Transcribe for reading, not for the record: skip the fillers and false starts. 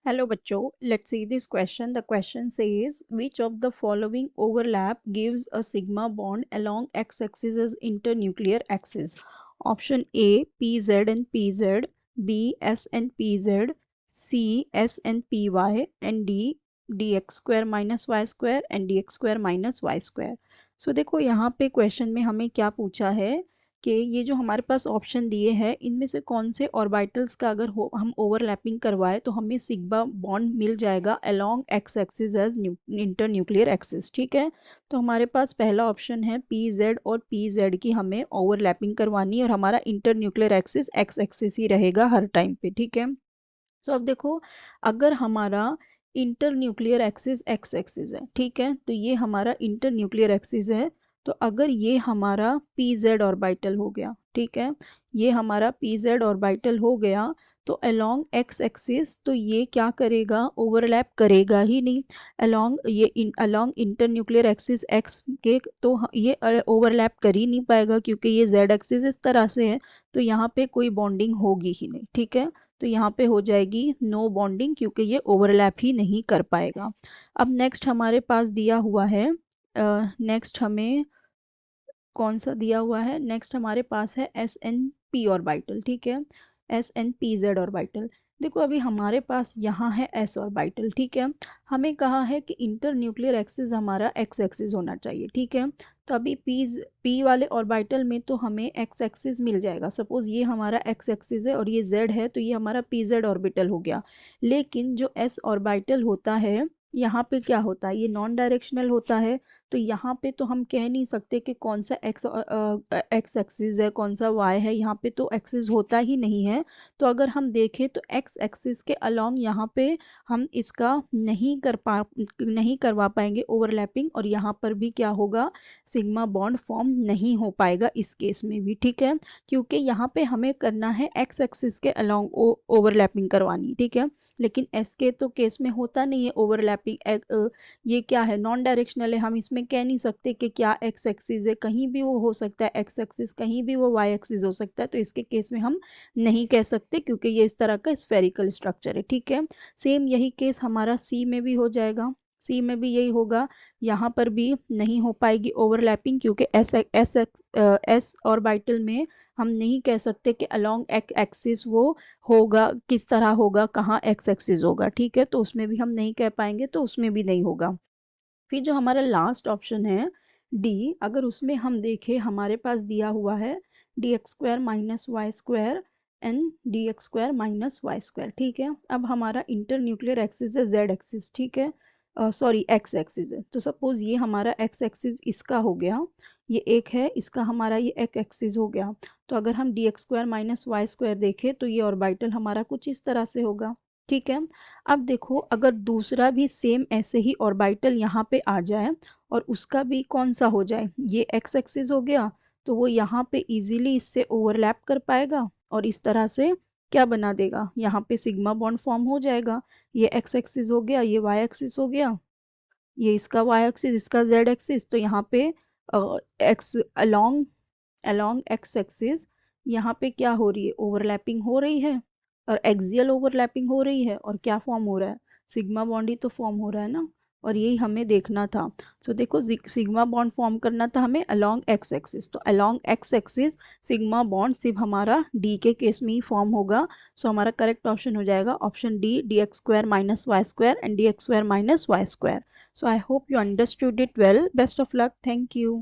Hello बच्चों, let's see this question. The question says which of the following overlap gives a sigma bond along x-axis as internuclear axis? Option A PZ and PZ, B S and PZ, C S and PY, and D dx square minus y square and dx square minus y square. So देखो यहाँ पे question में हमें क्या पूछा है कि ये जो हमारे पास ऑप्शन दिए हैं इनमें से कौन से ऑर्बिटल्स का अगर हम ओवरलैपिंग करवाए तो हमें सिग्मा बॉन्ड मिल जाएगा along X axis as internuclear axis. ठीक है, तो हमारे पास पहला ऑप्शन है पी जेड और पी जेड की हमें ओवरलैपिंग करवानी है और हमारा internuclear axis X axis ही रहेगा हर टाइम पे। ठीक है, तो अब देखो अगर हमारा internuclear axis X axis है, ठीक है, तो ये हमारा इंटर न्यूक्लियर एक्सिस है। तो अगर ये हमारा पी जेड ऑर्बिटल हो गया, ठीक है, ये हमारा पी जेड ऑर्बिटल हो गया, तो अलोंग एक्स एक्सिस तो ये क्या करेगा, ओवरलैप करेगा ही नहीं। Along inter nuclear axis x के तो ये ओवरलैप कर ही नहीं पाएगा क्योंकि ये जेड एक्सिस इस तरह से है, तो यहाँ पे कोई बॉन्डिंग होगी ही नहीं। ठीक है, तो यहाँ पे हो जाएगी नो बॉन्डिंग क्योंकि ये ओवरलैप ही नहीं कर पाएगा। अब नेक्स्ट हमारे पास दिया हुआ है, नेक्स्ट हमें कौन सा दिया हुआ है, नेक्स्ट हमारे पास है एस एन पी ऑर्बिटल। ठीक है, s and p z orbital. देखो अभी हमारे पास यहाँ है एस ऑर्बिटल, ठीक है, हमें कहा है कि इंटर न्यूक्लियर एक्सिस हमारा एक्स एक्सिस होना चाहिए। ठीक है, तो अभी पी वाले ऑर्बिटल में तो हमें एक्स एक्सिस मिल जाएगा। सपोज ये हमारा एक्स एक्सिस है और ये जेड है, तो ये हमारा पी जेड ऑर्बिटल हो गया। लेकिन जो एस ऑर्बिटल होता है यहाँ पे क्या होता है, ये नॉन डायरेक्शनल होता है, तो यहाँ पे तो हम कह नहीं सकते कि कौन सा एक्स एक्सिस है कौन सा वाई है, यहाँ पे तो एक्सिस होता ही नहीं है। तो अगर हम देखें तो एक्स एक्सिस के अलोंग यहाँ पे हम इसका नहीं करवा पाएंगे ओवरलैपिंग, और यहाँ पर भी क्या होगा, सिग्मा बॉन्ड फॉर्म नहीं हो पाएगा इस केस में भी। ठीक है, क्योंकि यहाँ पे हमें करना है एक्स एक्सिस के अलोंग ओवरलैपिंग करवानी। ठीक है, लेकिन एस के तो केस में होता नहीं है ओवरलैपिंग, ये क्या है, नॉन डायरेक्शनल है, हम इसमें कह नहीं सकते कि क्या एक्स एक्सिस है, कहीं भी वो हो सकता है एक्स एक्सिस, कहीं भी वो वाई एक्सिस हो सकता है, तो इसके केस में हम नहीं कह सकते क्योंकि ये इस तरह का स्फेरिकल स्ट्रक्चर है। ठीक है, सेम यही केस हमारा सी में भी हो जाएगा, सी में भी यही होगा, यहाँ पर भी नहीं हो पाएगी ओवरलैपिंग क्योंकि एस ऑर्बिटल में हम नहीं कह सकते कि अलोंग एक्सिस वो होगा, किस तरह होगा, कहाँ एक्स एक्सिस होगा। ठीक है, तो उसमें भी हम नहीं कह पाएंगे, तो उसमें भी नहीं होगा। फिर जो हमारा लास्ट ऑप्शन है डी, अगर उसमें हम देखें हमारे पास दिया हुआ है d x square minus y square and d x square minus y square. ठीक है, अब हमारा इंटर न्यूक्लियर एक्सिस है जेड एक्सिस, ठीक है, सॉरी एक्स एक्सिस है, तो सपोज ये हमारा एक्स एक्सिस इसका हो गया, ये एक है, इसका हमारा ये एक एक्सिस हो गया। तो अगर हम d x square minus y square देखें तो ये ऑर्बिटल हमारा कुछ इस तरह से होगा। ठीक है, अब देखो अगर दूसरा भी सेम ऐसे ही ऑर्बिटल यहाँ पे आ जाए और उसका भी कौन सा हो जाए, ये एक्स एक्सिस हो गया, तो वो यहाँ पे इजीली इससे ओवरलैप कर पाएगा और इस तरह से क्या बना देगा, यहाँ पे सिग्मा बॉन्ड फॉर्म हो जाएगा। ये एक्स एक्सिस हो गया, ये वाई एक्सिस हो गया, ये इसका वाई एक्सिस, इसका जेड एक्सिस, तो यहाँ पे x along along X axis यहाँ पे क्या हो रही है, ओवरलैपिंग हो रही है, और एक्सियल ओवरलैपिंग हो रही है, और क्या फॉर्म हो रहा है, सिग्मा बॉन्ड ही तो फॉर्म हो रहा है ना, और यही हमें देखना था। सो देखो सिग्मा बॉन्ड फॉर्म करना था हमें अलोंग एक्स एक्सिस, तो along X axis sigma bond सिर्फ हमारा डी के केस में ही फॉर्म होगा। सो हमारा करेक्ट ऑप्शन हो जाएगा option D, d x square minus y square and d x square minus y square. So I hope you understood it well, best of luck, thank you.